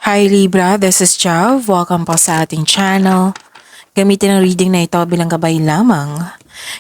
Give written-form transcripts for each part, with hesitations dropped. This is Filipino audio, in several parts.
Hi Libra, this is Jav. Welcome po sa ating channel. Gamitin ang reading na ito bilang gabay lamang.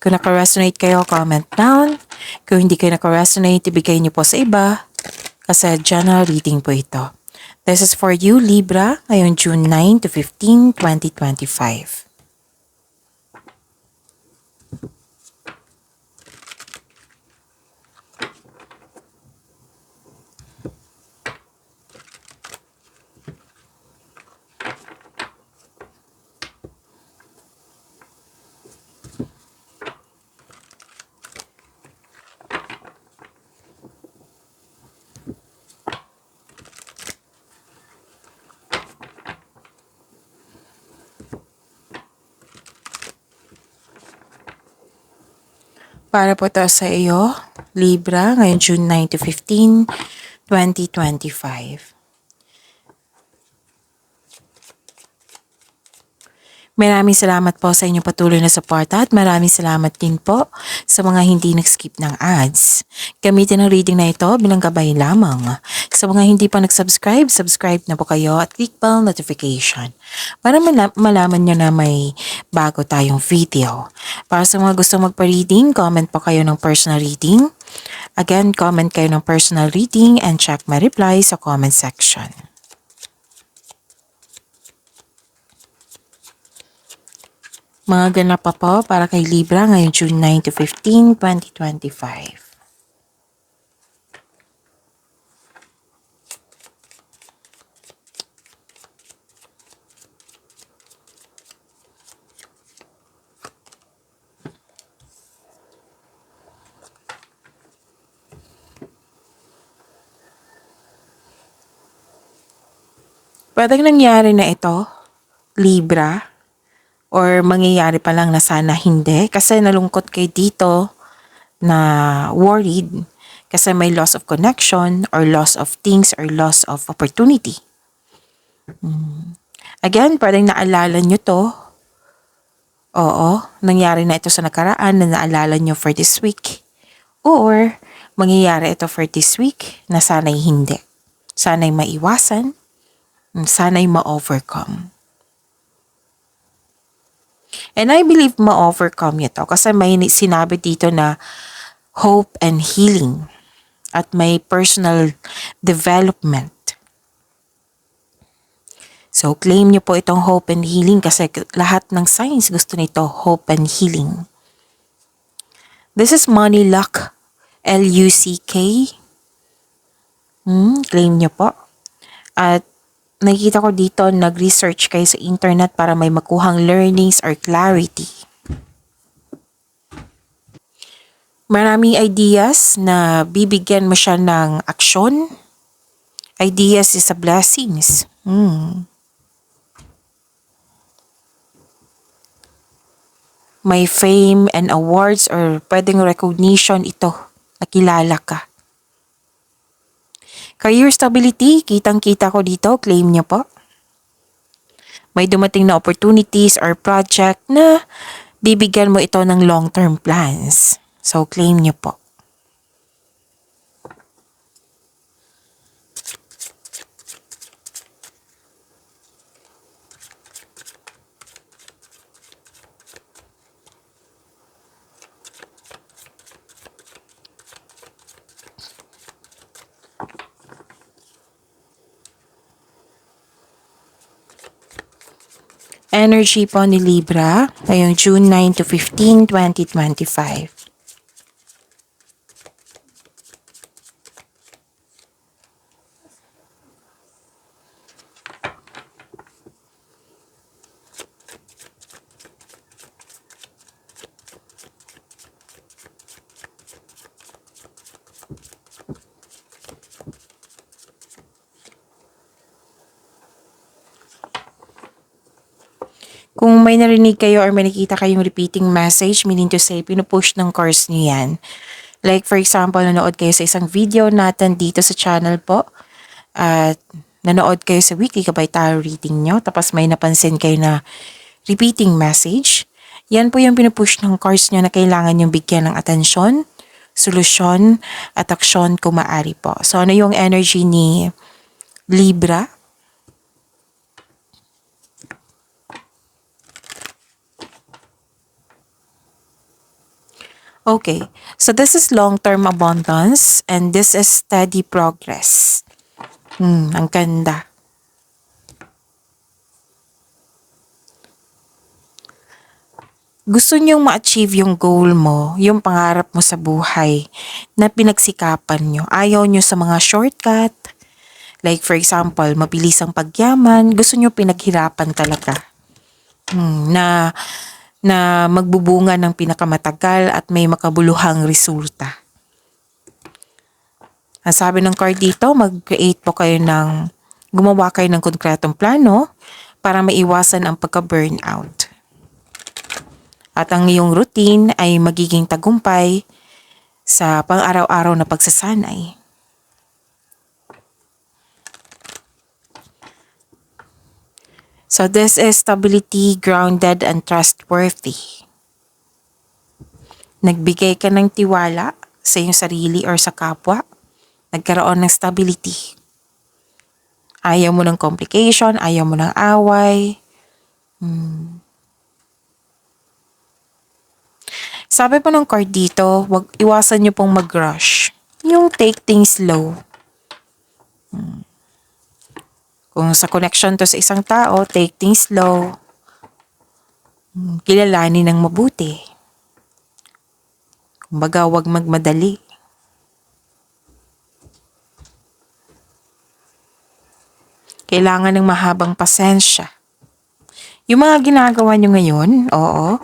Kung naka-resonate kayo, comment down. Kung hindi kayo naka-resonate, ibigay niyo po sa iba. Kasi general reading po ito. This is for you, Libra, ngayong June 9 to 15, 2025. Para po ito sa iyo, Libra, ngayong June 9 to 15, 2025. Maraming salamat po sa inyong patuloy na suporta at maraming salamat din po sa mga hindi nag-skip ng ads. Gamitin ang reading na ito bilang gabay lamang. Sa mga hindi pa nag-subscribe, subscribe na po kayo at click bell notification para malaman nyo na may bago tayong video. Para sa mga gusto magpa-reading, comment po kayo ng personal reading. Again, comment kayo ng personal reading and check my reply sa comment section. Mga ganap pa po para kay Libra ngayong June 9 to 15, 2025. Pwedeng nangyari na ito, Libra, or mangyayari pa lang na sana hindi kasi nalungkot kayo dito na worried kasi may loss of connection or loss of things or loss of opportunity. Again, pwedeng naalala nyo to. Oo, nangyari na ito sa nakaraan na naalala nyo for this week. Or mangyayari ito for this week na sana'y hindi. Sana'y maiwasan, sana'y ma-overcome. And I believe ma-overcome nyo to kasi may sinabi dito na hope and healing at may personal development. So claim nyo po itong hope and healing kasi lahat ng signs gusto nito hope and healing. This is money luck, L-U-C-K. Claim nyo po. At nakikita ko dito, nag-research kayo sa internet para may makuhang learnings or clarity. Maraming ideas na bibigyan mo siya ng aksyon. Ideas is a blessings. May fame and awards or pwedeng recognition ito. Nakilala ka. Career stability, kitang-kita ko dito, claim niyo po. May dumating na opportunities or project na bibigyan mo ito ng long-term plans. So, claim niyo po. Energy po ni Libra ngayong June 9 to 15, 2025. Kung may narinig kayo or may nakita kayong repeating message, meaning to say, pinupush ng course niyo yan. Like for example, nanood kayo sa isang video natin dito sa channel po. At nanood kayo sa weekly Gabay Tarot reading nyo. Tapos may napansin kayo na repeating message. Yan po yung pinupush ng course nyo na kailangan yung bigyan ng atensyon, solusyon, at aksyon kung maaari po. So ano yung energy ni Libra? Okay, so this is long-term abundance and this is steady progress. Ang ganda. Gusto niyong ma-achieve yung goal mo, yung pangarap mo sa buhay na pinagsikapan niyo. Ayaw niyo sa mga shortcut. Like for example, mabilis ang pagyaman. Gusto niyo pinaghirapan talaga. Na magbubunga ng pinakamatagal at may makabuluhang resulta. Ang sabi ng card dito, mag-create po kayo gumawa kayo ng konkretong plano para maiwasan ang pagka-burnout. At ang iyong routine ay magiging tagumpay sa pang-araw-araw na pagsasanay. So this is stability, grounded, and trustworthy. Nagbigay ka ng tiwala sa iyong sarili or sa kapwa. Nagkaroon ng stability. Ayaw mo ng complication, ayaw mo ng away. Sabi po ng card dito, iwasan nyo pong mag-rush. Yung take things slow. Kung sa connection to sa isang tao, take things slow. Kilalanin ng mabuti. Kumbaga, huwag magmadali. Kailangan ng mahabang pasensya. Yung mga ginagawa nyo ngayon, oo.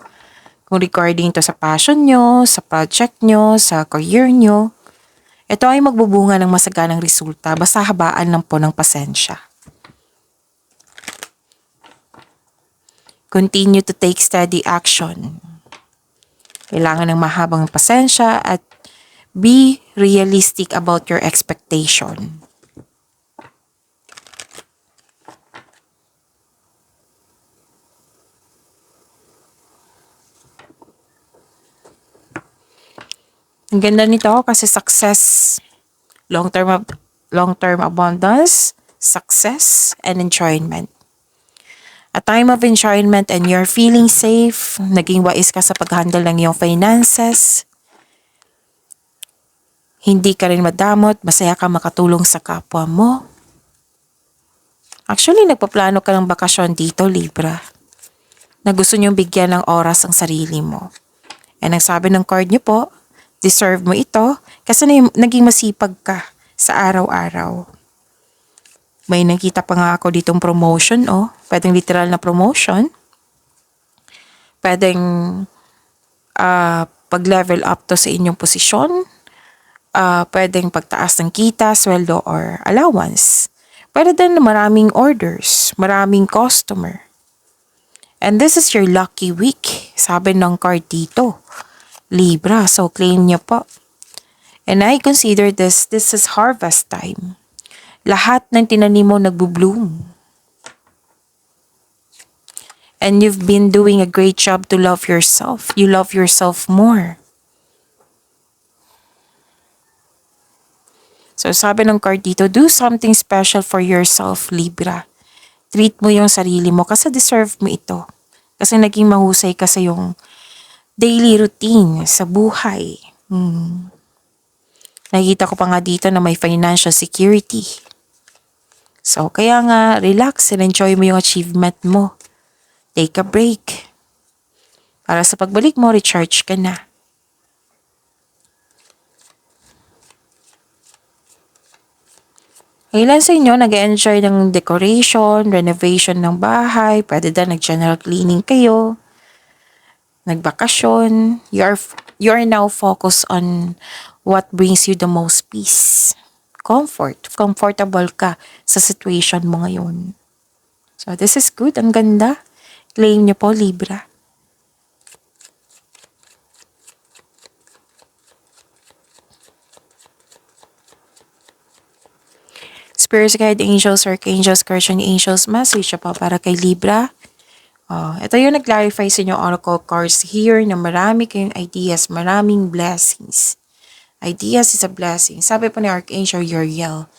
Kung recording to sa passion nyo, sa project nyo, sa career nyo, ito ay magbubunga ng masaganang resulta basta habaan lang po ng pasensya. Continue to take steady action. Kailangan ng mahabang pasensya at be realistic about your expectation. Ang ganda nito kasi success, long-term abundance, success, and enjoyment. A time of enjoyment and you're feeling safe, naging wais ka sa pag-handle ng iyong finances, hindi ka rin madamot, masaya ka makatulong sa kapwa mo. Actually, nagpaplano ka ng bakasyon dito, Libra, na gusto niyong bigyan ng oras ang sarili mo. And ang sabi ng card niyo po, deserve mo ito kasi naging masipag ka sa araw-araw. May nakita pa nga ako ditong promotion, Pwedeng literal na promotion. Pwedeng pag-level up to sa inyong posisyon. Pwedeng pagtaas ng kita, sweldo, or allowance. Pwede din maraming orders, maraming customer. And this is your lucky week, sabi ng card dito. Libra, so claim niyo po. And I consider this is harvest time. Lahat ng tinanim mo nagbo-bloom. And you've been doing a great job to love yourself. You love yourself more. So sabi ng card dito, do something special for yourself, Libra. Treat mo yung sarili mo kasi deserve mo ito. Kasi naging mahusay ka sa yung daily routine sa buhay. Nakita ko pa nga dito na may financial security. So, kaya nga, relax and enjoy mo yung achievement mo. Take a break. Para sa pagbalik mo, recharge ka na. Ilan sa inyo nag-enjoy ng decoration, renovation ng bahay, pwede din nag-general cleaning kayo. Nagbakasyon, you are now focused on what brings you the most peace. Comfortable ka sa situation mo ngayon. So this is good, ang ganda. Claim niyo po, Libra. Spirits, guide angels, archangels, guardian angels, message pa para kay Libra. Ito yung nag-clarify sa inyo oracle cards here na marami kayong ideas, maraming blessings. Ideas is a blessing. Sabi po ni Archangel Uriel,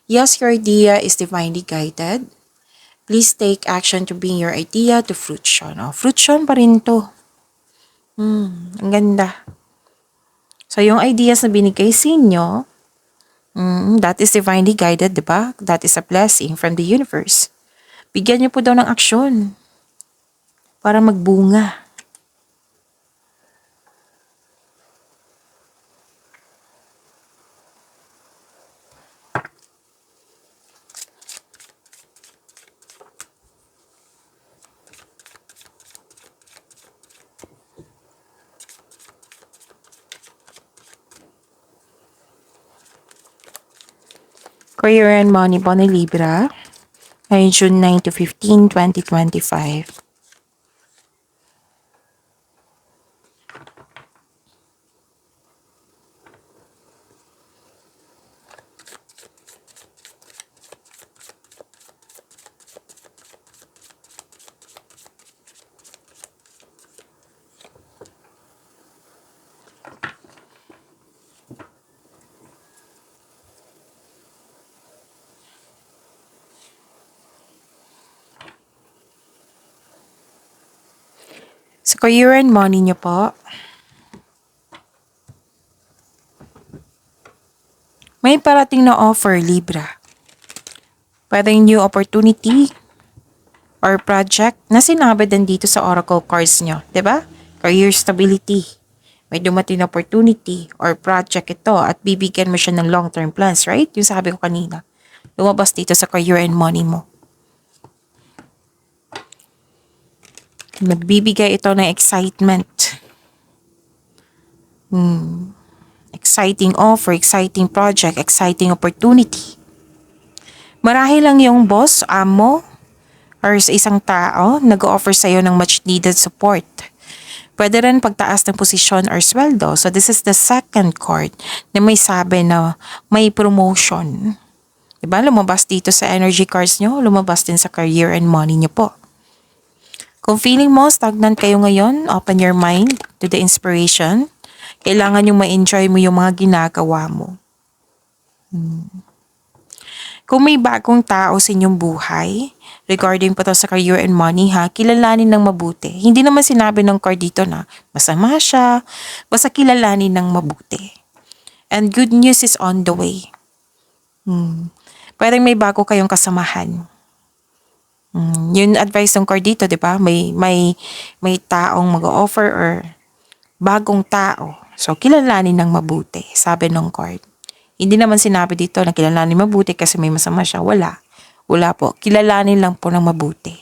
yes, your idea is divinely guided. Please take action to bring your idea to fruition. Fruition pa rin to. Ang ganda. So, yung ideas na binigay sa inyo, that is divinely guided, di ba? That is a blessing from the universe. Bigyan niyo po daw ng aksyon para magbunga. Career and money po ni Libra. Ngayong June 9 to 15, 2025. Sa career and money niyo po, may parating na offer, Libra. Pwedeng new opportunity or project na sinabi din dito sa oracle cards nyo. 'Di ba? Career stability. May dumating na opportunity or project ito at bibigyan mo siya ng long-term plans, right? Yung sabi ko kanina. Lumabas dito sa career and money mo. Magbibigay ito ng excitement. Exciting offer, exciting project, exciting opportunity. Marahil lang yung boss, amo, or sa isang tao, nag-offer sa'yo ng much needed support. Pwede rin pagtaas ng posisyon or sweldo. So this is the second card na may sabi na may promotion. Diba? Lumabas dito sa energy cards nyo, lumabas din sa career and money nyo po. Kung feeling mo stagnant kayo ngayon, open your mind to the inspiration. Kailangan yung ma-enjoy mo yung mga ginagawa mo. Kung may bagong tao sa inyong buhay, regarding pa to sa career and money ha, kilalanin ng mabuti. Hindi naman sinabi ng card dito na masama siya, basta kilalanin ng mabuti. And good news is on the way. Parang may bago kayong kasamahan. Yung advice ng card dito, di ba? May taong mag-offer or bagong tao. So, kilalanin ng mabuti, sabi ng card. Hindi naman sinabi dito na kilalanin mabuti kasi may masama siya. Wala. Wala po. Kilalanin lang po ng mabuti.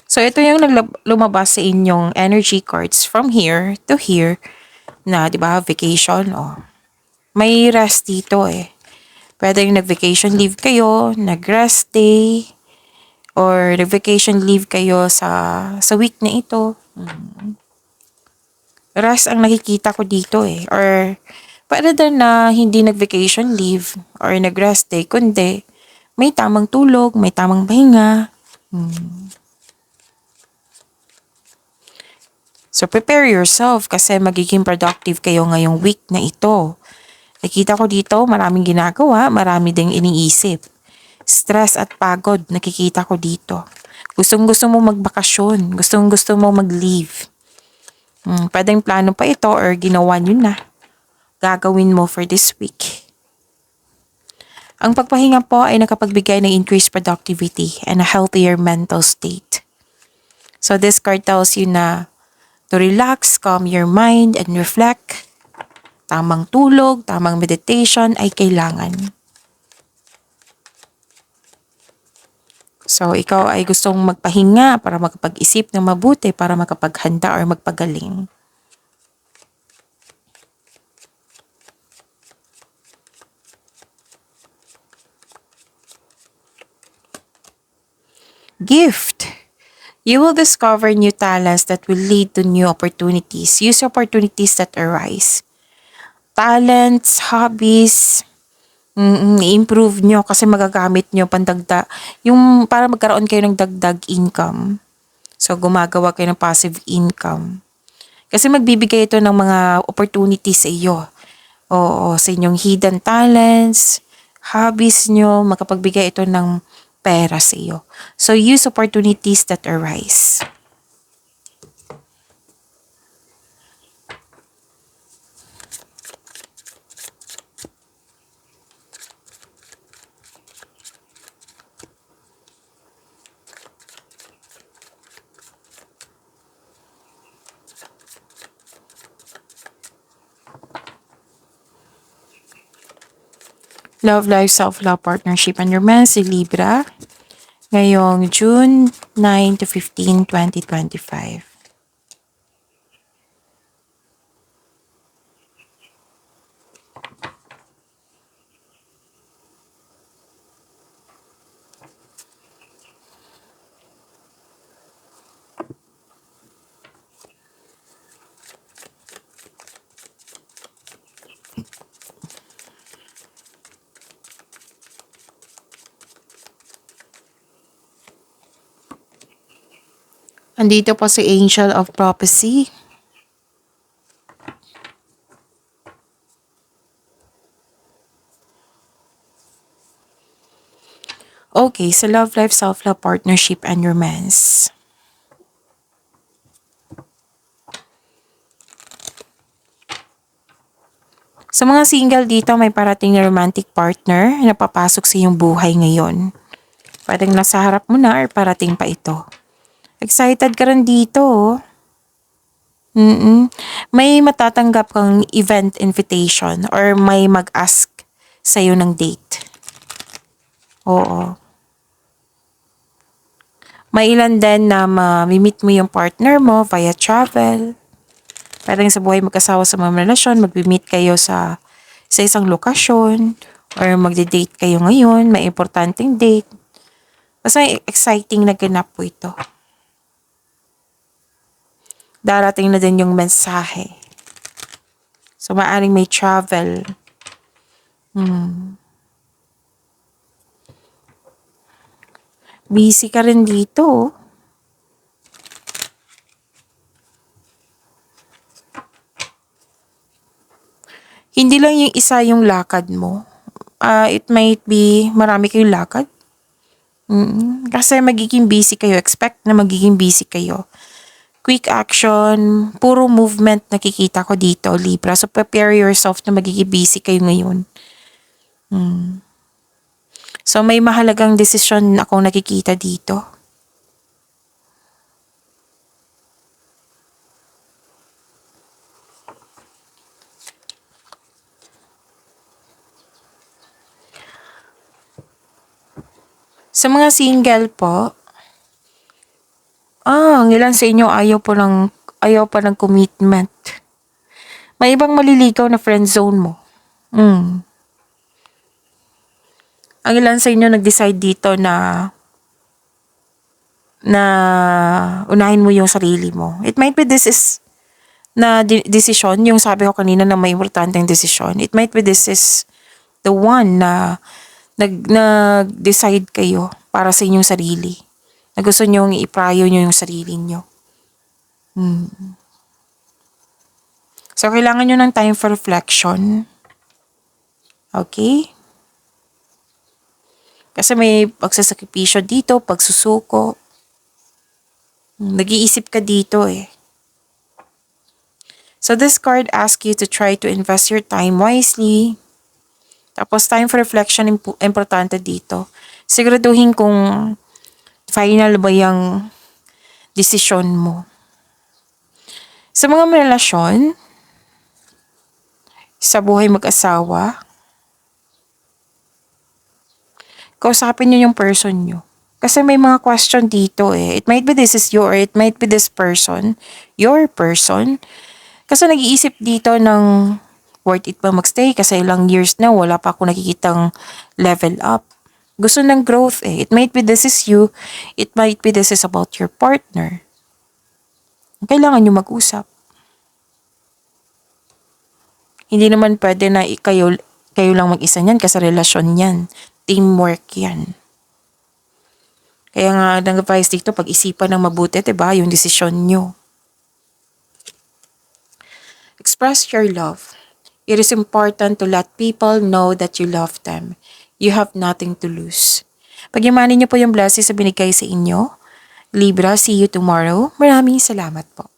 So, ito yung lumabas sa inyong energy cards from here to here na, di ba, vacation. May rest dito eh. Pwede yung nag-vacation leave kayo, nag-rest day, or nag-vacation leave kayo sa week na ito. Rest ang nakikita ko dito eh. Or pwede din na hindi nag-vacation leave or nag-rest day, kundi may tamang tulog, may tamang pahinga. So prepare yourself kasi magiging productive kayo ngayong week na ito. Nakita ko dito, maraming ginagawa, marami ding iniisip. Stress at pagod, nakikita ko dito. Gustong-gusto mo magbakasyon, gustong-gusto mo mag-leave. Pwedeng plano pa ito or ginawa nyo na. Gagawin mo for this week. Ang pagpahinga po ay nakapagbigay ng increased productivity and a healthier mental state. So this card tells you na to relax, calm your mind, and reflect. Tamang tulog, tamang meditation ay kailangan. So, ikaw ay gustong magpahinga para makapag-isip ng mabuti, para makapaghanda or magpagaling. Gift. You will discover new talents that will lead to new opportunities. Use opportunities that arise. Talents, hobbies, i-improve nyo kasi magagamit nyo pandagdag, yung para magkaroon kayo ng dagdag income. So, gumagawa kayo ng passive income. Kasi magbibigay ito ng mga opportunities sa iyo. O sa inyong hidden talents, hobbies nyo, makapagbigay ito ng pera sa iyo. So use opportunities that arise. Love life, self-love, partnership, and romance si Libra. Ngayong June 9 to 15, 2025. Andito po si Angel of Prophecy. Okay, sa love life, self-love, partnership, and romance. Sa mga single dito, may parating na romantic partner na papasok sa iyong buhay ngayon. Pwedeng nasa harap mo na or parating pa ito. Excited ka rin dito, oh. May matatanggap kang event invitation or may mag-ask sa'yo ng date. Oo. May ilan din na ma-meet mo yung partner mo via travel. Parang sa buhay mag-asawa sa mga relasyon, mag-meet kayo sa isang lokasyon or magde-date kayo ngayon, may importanteng date. Basta exciting na ganap po ito. Darating na din yung mensahe. So, maaaring may travel. Busy ka rin dito, oh. Hindi lang yung isa yung lakad mo. It might be marami kayong lakad. Kasi magiging busy kayo. Expect na magiging busy kayo. Quick action, puro movement nakikita ko dito, Libra. So prepare yourself na magiging busy kayo ngayon. So may mahalagang desisyon akong nakikita dito. Sa mga single po, ang ilan sa inyo ayaw pa ng commitment. May ibang maliligaw na friend zone mo. Ang ilan sa inyo nag-decide dito na unahin mo yung sarili mo. It might be this is na decision, yung sabi ko kanina na may importanteng decision. It might be this is the one na nag-decide kayo para sa inyong sarili. Na gusto nyo i-prior nyo yung sarili nyo. So, kailangan nyo ng time for reflection. Okay? Kasi may pagsasakripisyo dito, pagsusuko. Nag-iisip ka dito eh. So, this card asks you to try to invest your time wisely. Tapos, time for reflection, importante dito. Siguraduhin kung final ba yung desisyon mo. Sa mga relasyon, sa buhay mag-asawa, kausapin nyo yung person nyo. Kasi may mga question dito eh. It might be this is you or it might be this person, your person. Kasi nag-iisip dito ng worth it ba magstay kasi ilang years na wala pa ako nakikitang level up. Gusto ng growth eh. It might be this is you, it might be this is about your partner. Kailangan nyo mag-usap. Hindi naman pwede na kayo lang mag-isa niyan kasi relasyon yan. Teamwork yan. Kaya nga, nag-advise dito, pag-isipan ng mabuti, diba, yung desisyon nyo. Express your love. It is important to let people know that you love them. You have nothing to lose. Pagyamanin niyo po yung blessings na binigay sa inyo. Libra, see you tomorrow. Maraming salamat po.